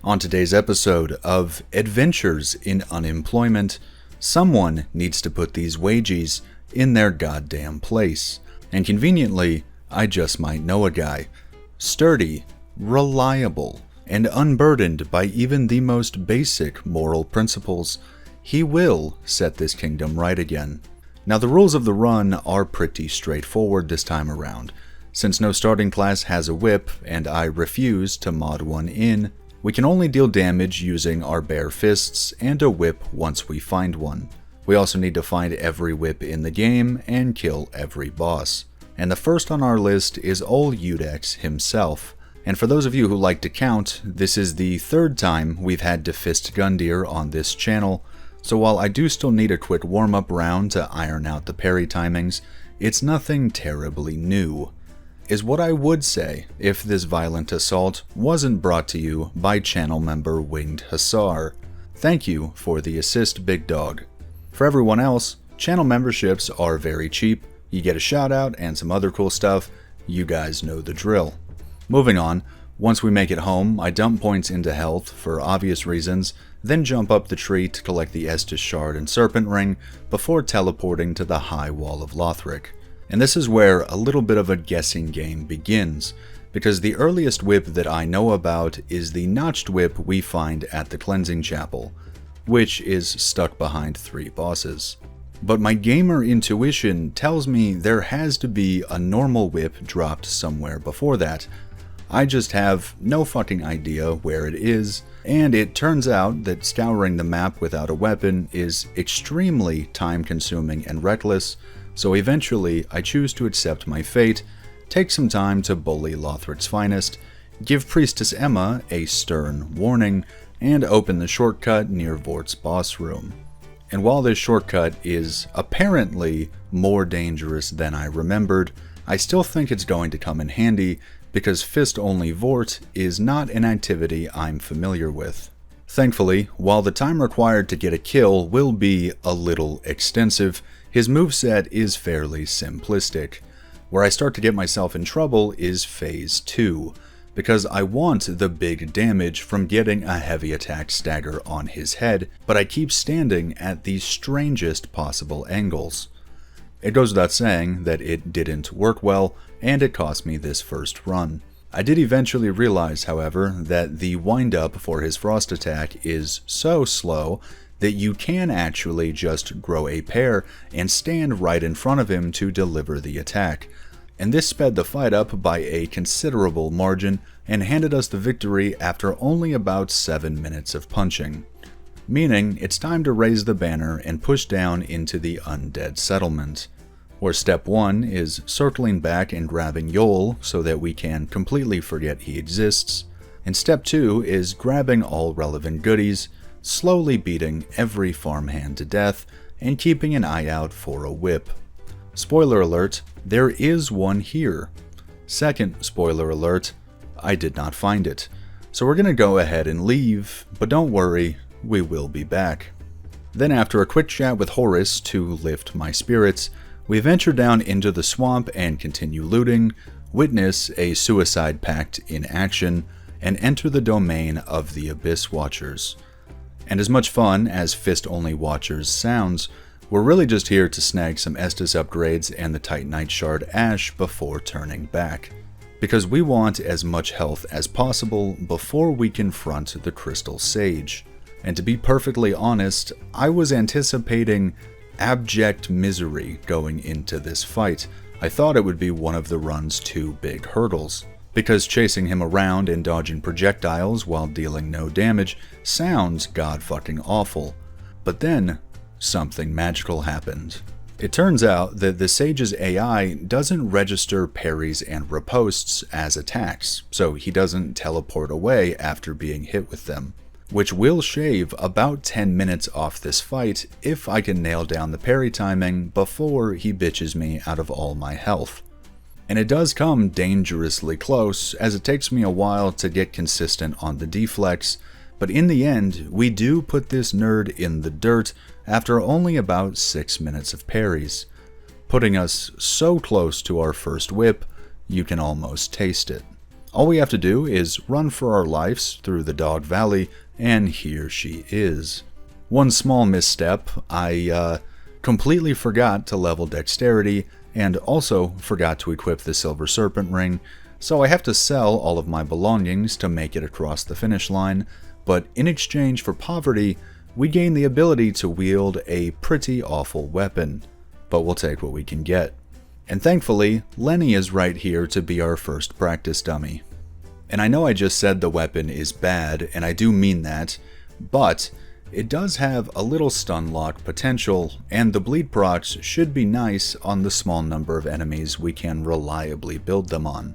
On today's episode of Adventures in Unemployment, someone needs to put these wages in their goddamn place. And conveniently, I just might know a guy. Sturdy, reliable, and unburdened by even the most basic moral principles. He will set this kingdom right again. Now the rules of the run are pretty straightforward this time around. Since no starting class has a whip, and I refuse to mod one in, we can only deal damage using our bare fists and a whip once we find one. We also need to find every whip in the game and kill every boss. And the first on our list is Ol Udex himself. And for those of you who like to count, this is the third time we've had to fist Gundyr on this channel, so while I do still need a quick warm-up round to iron out the parry timings, it's nothing terribly new. Is what I would say if this violent assault wasn't brought to you by channel member Winged Hussar. Thank you for the assist, big dog. For everyone else, channel memberships are very cheap. You get a shout out and some other cool stuff. You guys know the drill. Moving on, once we make it home, I dump points into health for obvious reasons, then jump up the tree to collect the Estus Shard and Serpent Ring before teleporting to the High Wall of Lothric. And this is where a little bit of a guessing game begins, because the earliest whip that I know about is the notched whip we find at the Cleansing Chapel, which is stuck behind 3 bosses. But my gamer intuition tells me there has to be a normal whip dropped somewhere before that. I just have no fucking idea where it is, and it turns out that scouring the map without a weapon is extremely time-consuming and reckless, so eventually I choose to accept my fate, take some time to bully Lothric's finest, give Priestess Emma a stern warning, and open the shortcut near Vort's boss room. And while this shortcut is apparently more dangerous than I remembered, I still think it's going to come in handy because fist-only Vort is not an activity I'm familiar with. Thankfully, while the time required to get a kill will be a little extensive, his moveset is fairly simplistic. Where I start to get myself in trouble is Phase 2, because I want the big damage from getting a heavy attack stagger on his head, but I keep standing at the strangest possible angles. It goes without saying that it didn't work well, and it cost me this first run. I did eventually realize, however, that the wind-up for his frost attack is so slow that you can actually just grow a pair and stand right in front of him to deliver the attack. And this sped the fight up by a considerable margin and handed us the victory after only about 7 minutes of punching. Meaning it's time to raise the banner and push down into the undead settlement, where step 1 is circling back and grabbing Yol so that we can completely forget he exists, and step 2 is grabbing all relevant goodies, slowly beating every farmhand to death, and keeping an eye out for a whip. Spoiler alert, there is one here. Second spoiler alert, I did not find it. So we're gonna go ahead and leave, but don't worry, we will be back. Then after a quick chat with Horus to lift my spirits, we venture down into the swamp and continue looting, witness a suicide pact in action, and enter the domain of the Abyss Watchers. And as much fun as fist-only Watchers sounds, we're really just here to snag some Estus upgrades and the Titanite Shard Ash before turning back, because we want as much health as possible before we confront the Crystal Sage. And to be perfectly honest, I was anticipating abject misery going into this fight. I thought it would be one of the run's 2 big hurdles, because chasing him around and dodging projectiles while dealing no damage sounds god-fucking awful. But then, something magical happened. It turns out that the Sage's AI doesn't register parries and ripostes as attacks, so he doesn't teleport away after being hit with them, which will shave about 10 minutes off this fight if I can nail down the parry timing before he bitches me out of all my health. And it does come dangerously close, as it takes me a while to get consistent on the deflex, but in the end, we do put this nerd in the dirt after only about 6 minutes of parries, putting us so close to our first whip, you can almost taste it. All we have to do is run for our lives through the Dog Valley, and here she is. One small misstep, I completely forgot to level dexterity, and also forgot to equip the Silver Serpent Ring, so I have to sell all of my belongings to make it across the finish line, but in exchange for poverty, we gain the ability to wield a pretty awful weapon. But we'll take what we can get. And thankfully, Lenny is right here to be our first practice dummy. And I know I just said the weapon is bad, and I do mean that, but it does have a little stun lock potential, and the bleed procs should be nice on the small number of enemies we can reliably build them on.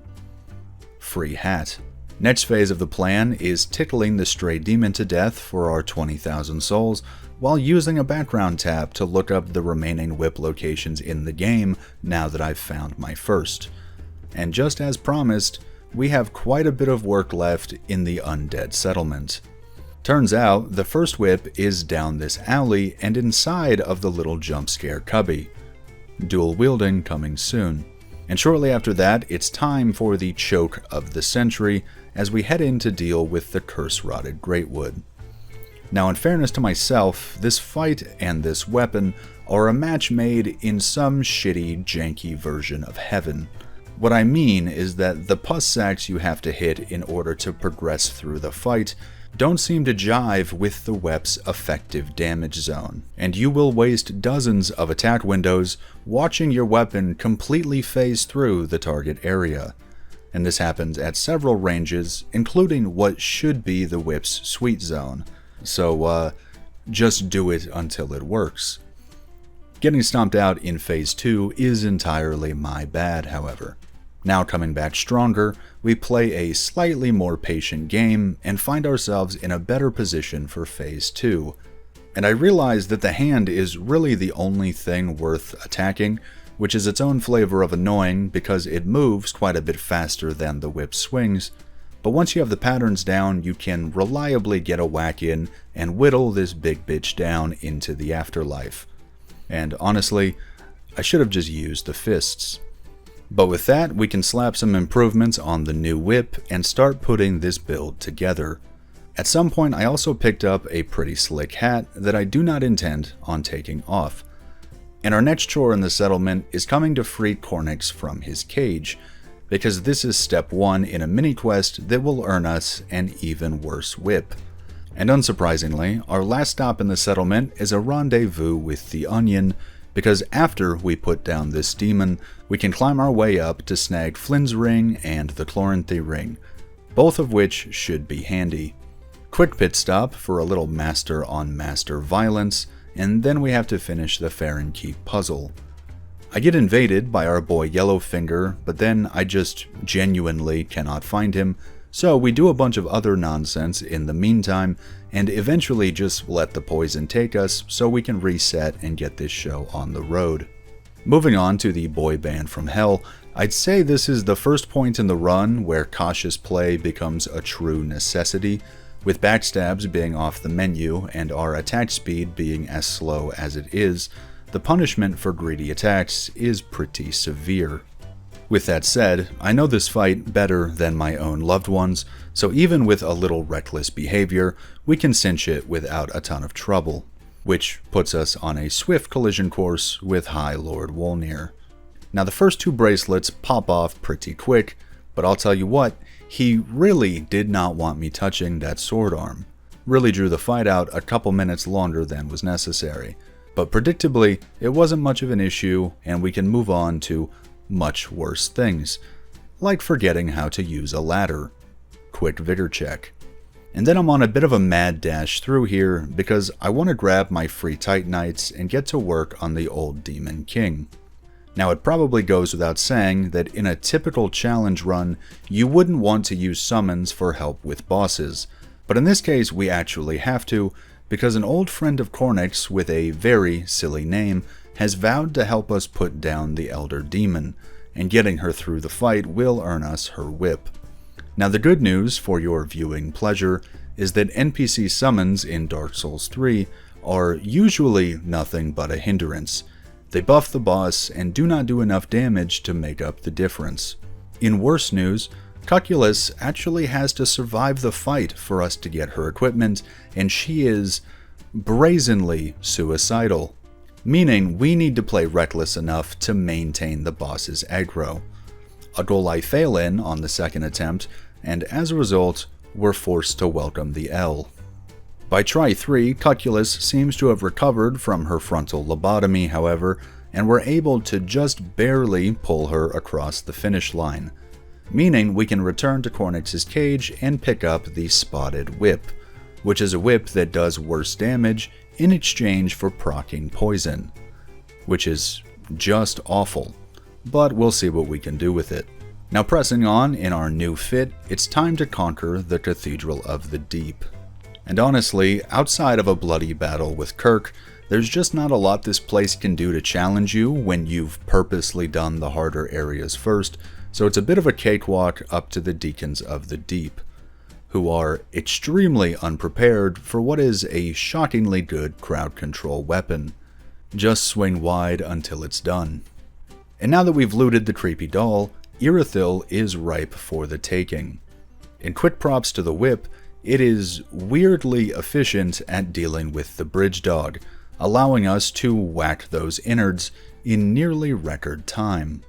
Free hat. Next phase of the plan is tickling the stray demon to death for our 20,000 souls, while using a background tab to look up the remaining whip locations in the game now that I've found my first. And just as promised, we have quite a bit of work left in the undead settlement. Turns out, the first whip is down this alley and inside of the little jump scare cubby. Dual wielding coming soon. And shortly after that, it's time for the choke of the century as we head in to deal with the curse-rotted Greatwood. Now, in fairness to myself, this fight and this weapon are a match made in some shitty, janky version of heaven. What I mean is that the pus sacks you have to hit in order to progress through the fight don't seem to jive with the weap's effective damage zone, and you will waste dozens of attack windows watching your weapon completely phase through the target area. And this happens at several ranges, including what should be the whip's sweet zone. So, just do it until it works. Getting stomped out in Phase 2 is entirely my bad, however. Now coming back stronger, we play a slightly more patient game and find ourselves in a better position for Phase 2. And I realize that the hand is really the only thing worth attacking, which is its own flavor of annoying because it moves quite a bit faster than the whip swings. But once you have the patterns down, you can reliably get a whack in and whittle this big bitch down into the afterlife. And honestly, I should have just used the fists. But with that, we can slap some improvements on the new whip and start putting this build together. At some point, I also picked up a pretty slick hat that I do not intend on taking off. And our next chore in the settlement is coming to free Cornix from his cage, because this is step 1 in a mini-quest that will earn us an even worse whip. And unsurprisingly, our last stop in the settlement is a rendezvous with the Onion, because after we put down this demon, we can climb our way up to snag Flynn's ring and the Chloranthy ring, both of which should be handy. Quick pit stop for a little master on master violence, and then we have to finish the Farron Keep puzzle. I get invaded by our boy Yellowfinger, but then I just genuinely cannot find him, so we do a bunch of other nonsense in the meantime, and eventually just let the poison take us so we can reset and get this show on the road. Moving on to the boy band from hell, I'd say this is the first point in the run where cautious play becomes a true necessity, with backstabs being off the menu and our attack speed being as slow as it is. The punishment for greedy attacks is pretty severe. With that said, I know this fight better than my own loved ones, so even with a little reckless behavior, we can cinch it without a ton of trouble, which puts us on a swift collision course with High Lord Wolnir. Now the first 2 bracelets pop off pretty quick, but I'll tell you what, he really did not want me touching that sword arm. Really drew the fight out a couple minutes longer than was necessary. But predictably, it wasn't much of an issue, and we can move on to much worse things, like forgetting how to use a ladder. Quick vigor check. And then I'm on a bit of a mad dash through here because I want to grab my free Titanites and get to work on the old Demon King. Now it probably goes without saying that in a typical challenge run, you wouldn't want to use summons for help with bosses, but in this case we actually have to, because an old friend of Cornix with a very silly name has vowed to help us put down the Elder Demon, and getting her through the fight will earn us her whip. Now the good news for your viewing pleasure is that NPC summons in Dark Souls 3 are usually nothing but a hindrance. They buff the boss and do not do enough damage to make up the difference. In worse news, Cuculus actually has to survive the fight for us to get her equipment, and she is brazenly suicidal, meaning we need to play reckless enough to maintain the boss's aggro. A goal I fail in on the second attempt, and as a result, we're forced to welcome the L. By try 3, Cuculus seems to have recovered from her frontal lobotomy, however, and we're able to just barely pull her across the finish line, meaning we can return to Cornix's cage and pick up the Spotted Whip, which is a whip that does worse damage in exchange for proccing poison, which is just awful, but we'll see what we can do with it. Now pressing on in our new fit, it's time to conquer the Cathedral of the Deep. And honestly, outside of a bloody battle with Kirk, there's just not a lot this place can do to challenge you when you've purposely done the harder areas first, so it's a bit of a cakewalk up to the Deacons of the Deep, who are extremely unprepared for what is a shockingly good crowd control weapon. Just swing wide until it's done. And now that we've looted the creepy doll, Irithyll is ripe for the taking. In quick props to the whip, it is weirdly efficient at dealing with the bridge dog, allowing us to whack those innards in nearly record time.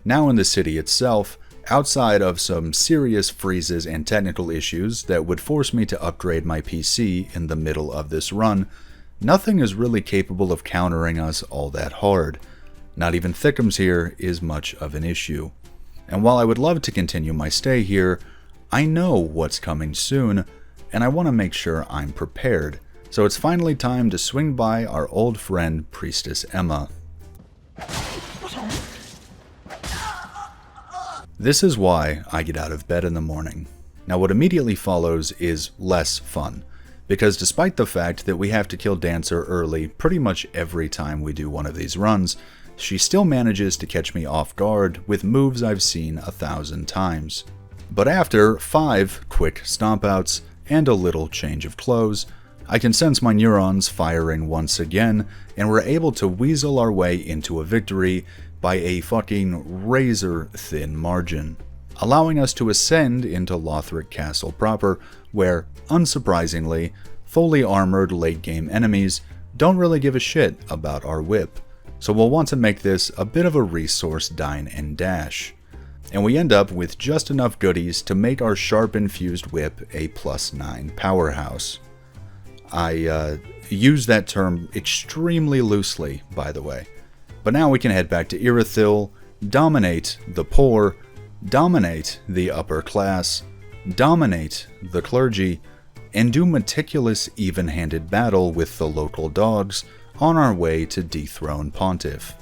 Now in the city itself, outside of some serious freezes and technical issues that would force me to upgrade my PC in the middle of this run, nothing is really capable of countering us all that hard. Not even Thickums here is much of an issue. And while I would love to continue my stay here, I know what's coming soon, and I want to make sure I'm prepared. So it's finally time to swing by our old friend Priestess Emma. This is why I get out of bed in the morning. Now what immediately follows is less fun, because despite the fact that we have to kill Dancer early pretty much every time we do one of these runs, she still manages to catch me off guard with moves I've seen 1,000 times. But after 5 quick stompouts and a little change of clothes, I can sense my neurons firing once again, and we're able to weasel our way into a victory by a fucking razor-thin margin, allowing us to ascend into Lothric Castle proper, where, unsurprisingly, fully armored late-game enemies don't really give a shit about our whip, so we'll want to make this a bit of a resource dine and dash. And we end up with just enough goodies to make our sharp-infused whip a +9 powerhouse. I use that term extremely loosely, by the way. But now we can head back to Irithyll, dominate the poor, dominate the upper class, dominate the clergy, and do meticulous even-handed battle with the local dogs on our way to dethrone Pontiff.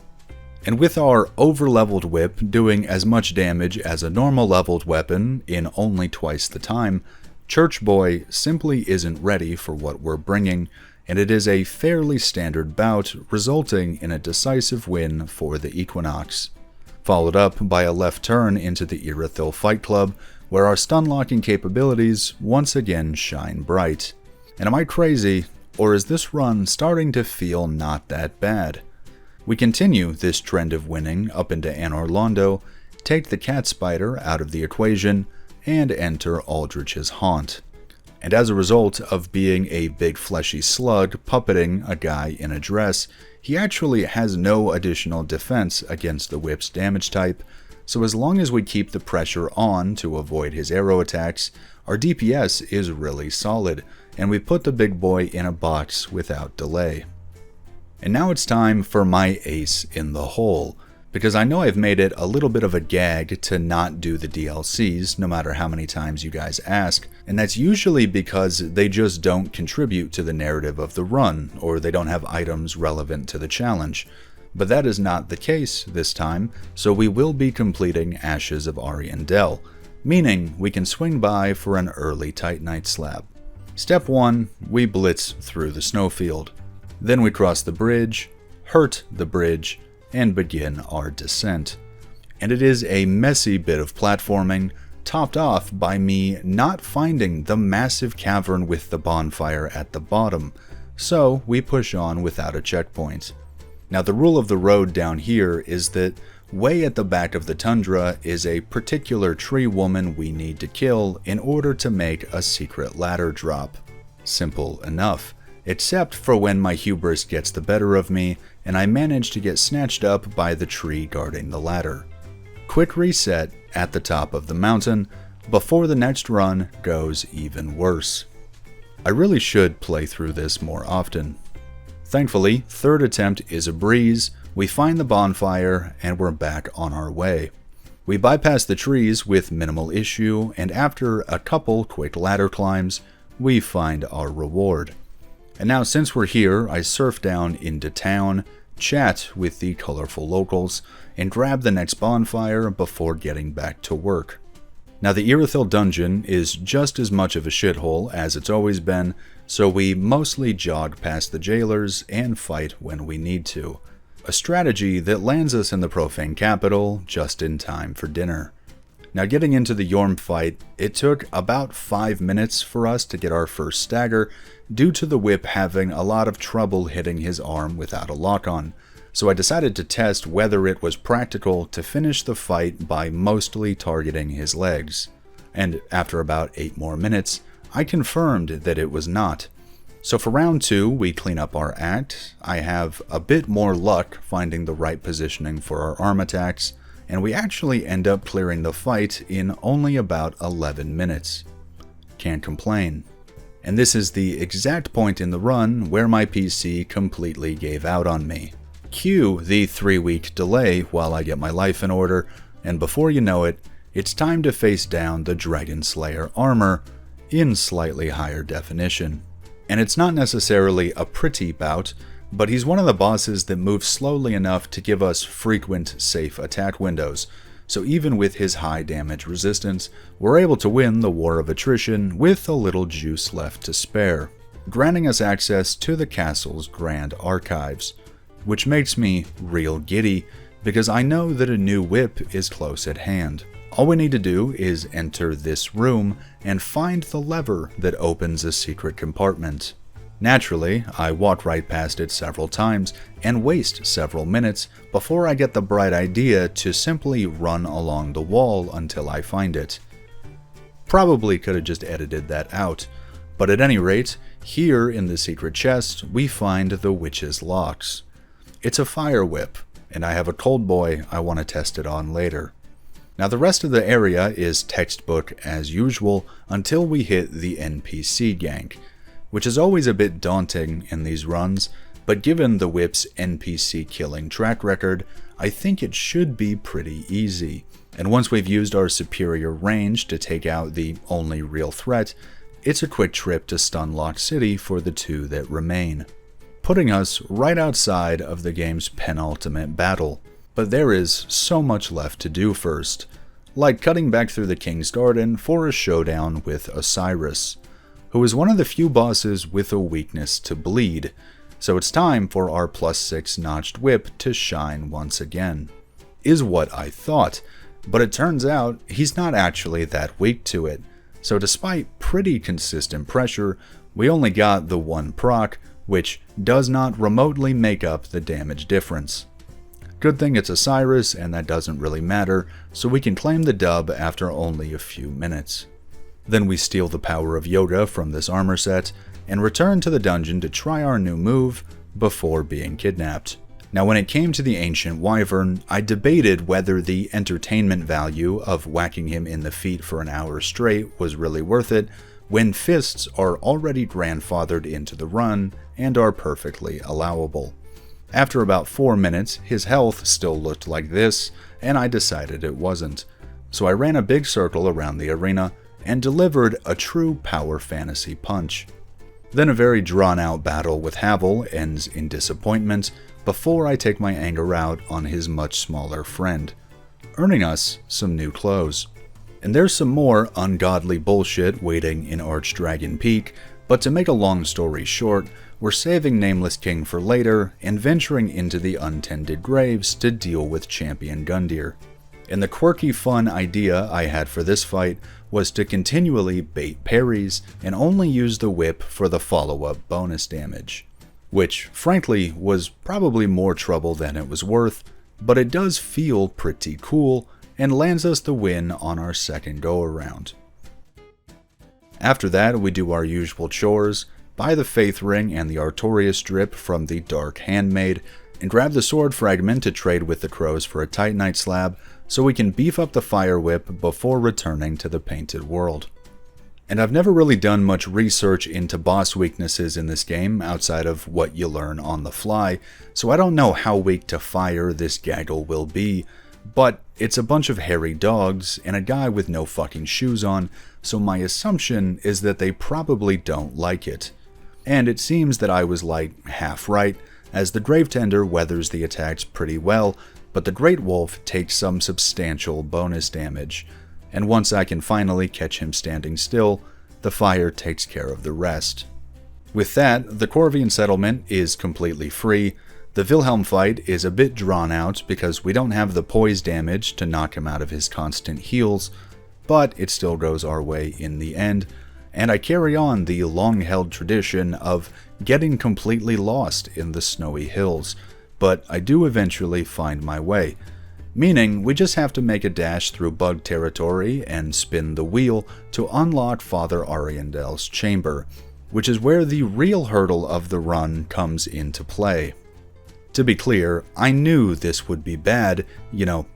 And with our over-leveled whip doing as much damage as a normal leveled weapon in only twice the time, Church Boy simply isn't ready for what we're bringing, and it is a fairly standard bout resulting in a decisive win for the Equinox. Followed up by a left turn into the Irithyll Fight Club, where our stun-locking capabilities once again shine bright. And am I crazy, or is this run starting to feel not that bad? We continue this trend of winning up into Anor Londo, take the cat spider out of the equation, and enter Aldrich's haunt. And as a result of being a big fleshy slug puppeting a guy in a dress, he actually has no additional defense against the whip's damage type, so as long as we keep the pressure on to avoid his arrow attacks, our DPS is really solid, and we put the big boy in a box without delay. And now it's time for my ace in the hole, because I know I've made it a little bit of a gag to not do the DLCs no matter how many times you guys ask, and that's usually because they just don't contribute to the narrative of the run, or they don't have items relevant to the challenge. But that is not the case this time, so we will be completing Ashes of Ariandel, meaning we can swing by for an early Titanite slab. Step 1, we blitz through the snowfield. Then we cross the bridge, hurt the bridge, and begin our descent. And it is a messy bit of platforming, topped off by me not finding the massive cavern with the bonfire at the bottom, so we push on without a checkpoint. Now the rule of the road down here is that way at the back of the tundra is a particular tree woman we need to kill in order to make a secret ladder drop. Simple enough, except for when my hubris gets the better of me and I manage to get snatched up by the tree guarding the ladder. Quick reset at the top of the mountain before the next run goes even worse. I really should play through this more often. Thankfully, third attempt is a breeze, we find the bonfire, and we're back on our way. We bypass the trees with minimal issue, and after a couple quick ladder climbs, we find our reward. And now since we're here, I surf down into town, chat with the colorful locals, and grab the next bonfire before getting back to work. Now the Irithyll dungeon is just as much of a shithole as it's always been, so we mostly jog past the jailers and fight when we need to. A strategy that lands us in the profane capital just in time for dinner. Now getting into the Yorm fight, it took about 5 minutes for us to get our first stagger due to the whip having a lot of trouble hitting his arm without a lock-on. So I decided to test whether it was practical to finish the fight by mostly targeting his legs. And after about 8 more minutes, I confirmed that it was not. So for round 2, we clean up our act, I have a bit more luck finding the right positioning for our arm attacks, and we actually end up clearing the fight in only about 11 minutes. Can't complain. And this is the exact point in the run where my PC completely gave out on me. Cue the 3-week delay while I get my life in order, and before you know it, it's time to face down the Dragon Slayer armor in slightly higher definition. And it's not necessarily a pretty bout, but he's one of the bosses that moves slowly enough to give us frequent safe attack windows, so even with his high damage resistance, we're able to win the War of Attrition with a little juice left to spare, granting us access to the castle's grand archives. Which makes me real giddy, because I know that a new whip is close at hand. All we need to do is enter this room and find the lever that opens a secret compartment. Naturally, I walk right past it several times and waste several minutes before I get the bright idea to simply run along the wall until I find it. Probably could have just edited that out, but at any rate, here in the secret chest, we find the witch's locks. It's a fire whip, and I have a cold boy I want to test it on later. Now the rest of the area is textbook as usual until we hit the NPC gank, which is always a bit daunting in these runs, but given the whip's NPC killing track record, I think it should be pretty easy. And once we've used our superior range to take out the only real threat, it's a quick trip to Stunlock City for the 2 that remain, putting us right outside of the game's penultimate battle. But there is so much left to do first, like cutting back through the King's Garden for a showdown with Osiris, who is one of the few bosses with a weakness to bleed, so it's time for our +6 notched whip to shine once again. Is what I thought, but it turns out he's not actually that weak to it, so despite pretty consistent pressure, we only got the 1 proc, which does not remotely make up the damage difference. Good thing it's Osiris and that doesn't really matter, so we can claim the dub after only a few minutes. Then we steal the power of yoga from this armor set, and return to the dungeon to try our new move before being kidnapped. Now when it came to the Ancient Wyvern, I debated whether the entertainment value of whacking him in the feet for an hour straight was really worth it, when fists are already grandfathered into the run and are perfectly allowable. After about 4 minutes, his health still looked like this, and I decided it wasn't. So I ran a big circle around the arena and delivered a true power fantasy punch. Then a very drawn-out battle with Havel ends in disappointment before I take my anger out on his much smaller friend, earning us some new clothes. And there's some more ungodly bullshit waiting in Archdragon Peak, but to make a long story short, we're saving Nameless King for later and venturing into the Untended Graves to deal with Champion Gundyr. And the quirky fun idea I had for this fight was to continually bait parries and only use the whip for the follow-up bonus damage, which frankly was probably more trouble than it was worth, but it does feel pretty cool and lands us the win on our second go around. After that, we do our usual chores, buy the Faith Ring and the Artorias Drip from the Dark Handmaid, and grab the Sword Fragment to trade with the Crows for a Titanite Slab so we can beef up the Fire Whip before returning to the Painted World. And I've never really done much research into boss weaknesses in this game outside of what you learn on the fly, so I don't know how weak to fire this gaggle will be, but it's a bunch of hairy dogs and a guy with no fucking shoes on, so my assumption is that they probably don't like it. And it seems that I was like half right, as the Gravetender weathers the attacks pretty well, but the Great Wolf takes some substantial bonus damage. And once I can finally catch him standing still, the fire takes care of the rest. With that, the Corvian settlement is completely free. The Wilhelm fight is a bit drawn out because we don't have the poise damage to knock him out of his constant heals, but it still goes our way in the end, and I carry on the long-held tradition of getting completely lost in the snowy hills, but I do eventually find my way. Meaning, we just have to make a dash through bug territory and spin the wheel to unlock Father Ariandel's chamber, which is where the real hurdle of the run comes into play. To be clear, I knew this would be bad,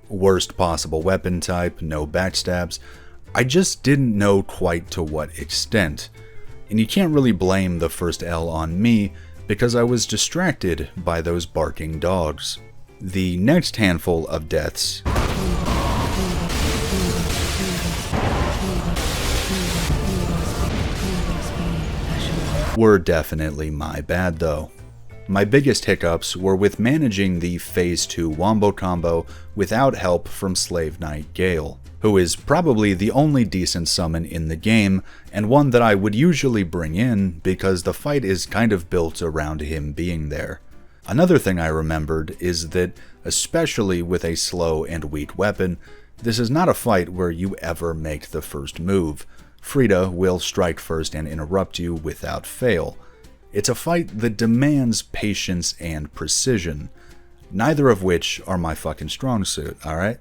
worst possible weapon type, no backstabs. I just didn't know quite to what extent. And you can't really blame the first L on me, because I was distracted by those barking dogs. The next handful of deaths were definitely my bad though. My biggest hiccups were with managing the Phase 2 Wombo combo without help from Slave Knight Gale, who is probably the only decent summon in the game, and one that I would usually bring in because the fight is kind of built around him being there. Another thing I remembered is that, especially with a slow and weak weapon, this is not a fight where you ever make the first move. Frida will strike first and interrupt you without fail. It's a fight that demands patience and precision, neither of which are my fucking strong suit, alright?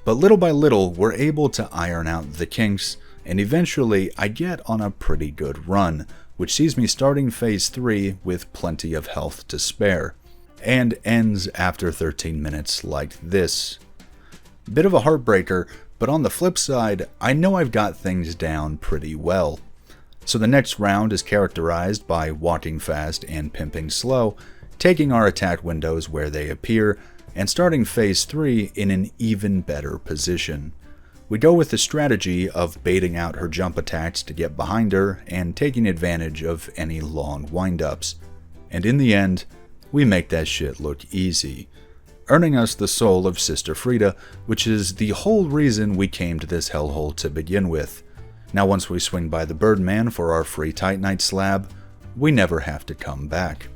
But little by little, we're able to iron out the kinks, and eventually I get on a pretty good run, which sees me starting Phase 3 with plenty of health to spare, and ends after 13 minutes like this. Bit of a heartbreaker, but on the flip side, I know I've got things down pretty well. So the next round is characterized by walking fast and pimping slow, taking our attack windows where they appear, and starting Phase 3 in an even better position. We go with the strategy of baiting out her jump attacks to get behind her and taking advantage of any long windups. And in the end, we make that shit look easy, earning us the soul of Sister Frida, which is the whole reason we came to this hellhole to begin with. Now once we swing by the Birdman for our free Titanite slab, we never have to come back.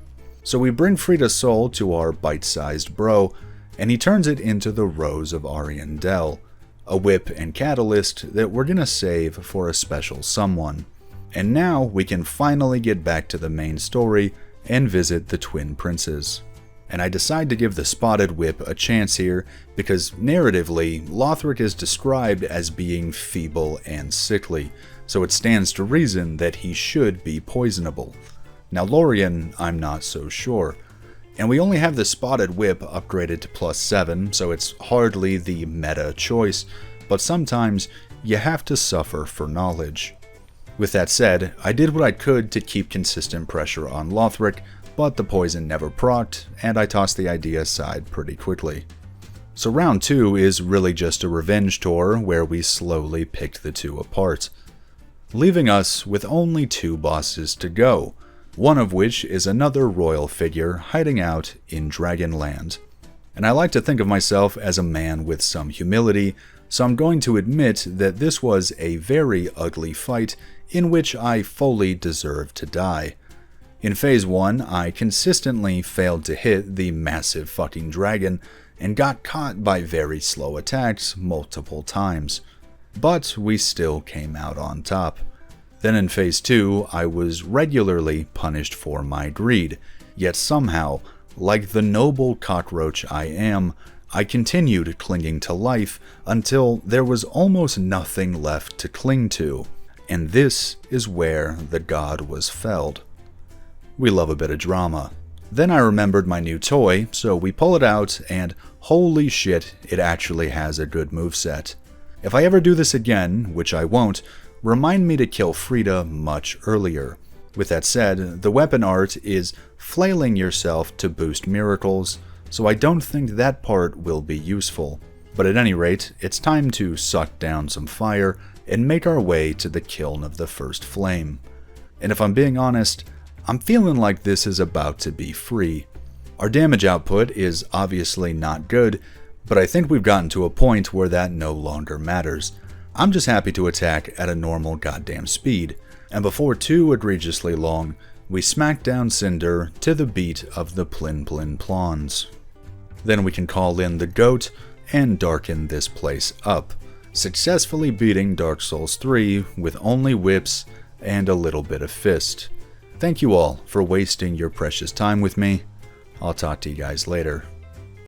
So we bring Frida's soul to our bite-sized bro, and he turns it into the Rose of Ariandel, a whip and catalyst that we're gonna save for a special someone. And now we can finally get back to the main story and visit the Twin Princes. And I decide to give the Spotted Whip a chance here because narratively, Lothric is described as being feeble and sickly, so it stands to reason that he should be poisonable. Now Lorien, I'm not so sure. And we only have the Spotted Whip upgraded to +7, so it's hardly the meta choice, but sometimes you have to suffer for knowledge. With that said, I did what I could to keep consistent pressure on Lothric, but the poison never procced, and I tossed the idea aside pretty quickly. So round 2 is really just a revenge tour where we slowly picked the two apart, leaving us with only 2 bosses to go, one of which is another royal figure hiding out in Dragonland. And I like to think of myself as a man with some humility, so I'm going to admit that this was a very ugly fight in which I fully deserved to die. In Phase 1, I consistently failed to hit the massive fucking dragon and got caught by very slow attacks multiple times. But we still came out on top. Then in Phase 2, I was regularly punished for my greed, yet somehow, like the noble cockroach I am, I continued clinging to life until there was almost nothing left to cling to, and this is where the god was felled. We love a bit of drama. Then I remembered my new toy, so we pull it out, and holy shit, it actually has a good moveset. If I ever do this again, which I won't, remind me to kill Frida much earlier. With that said, the weapon art is flailing yourself to boost miracles, so I don't think that part will be useful. But at any rate, it's time to suck down some fire and make our way to the kiln of the first flame. And if I'm being honest, I'm feeling like this is about to be free. Our damage output is obviously not good, but I think we've gotten to a point where that no longer matters. I'm just happy to attack at a normal goddamn speed, and before too egregiously long, we smack down Cinder to the beat of the Plin Plin Plons. Then we can call in the goat and darken this place up, successfully beating Dark Souls 3 with only whips and a little bit of fist. Thank you all for wasting your precious time with me. I'll talk to you guys later.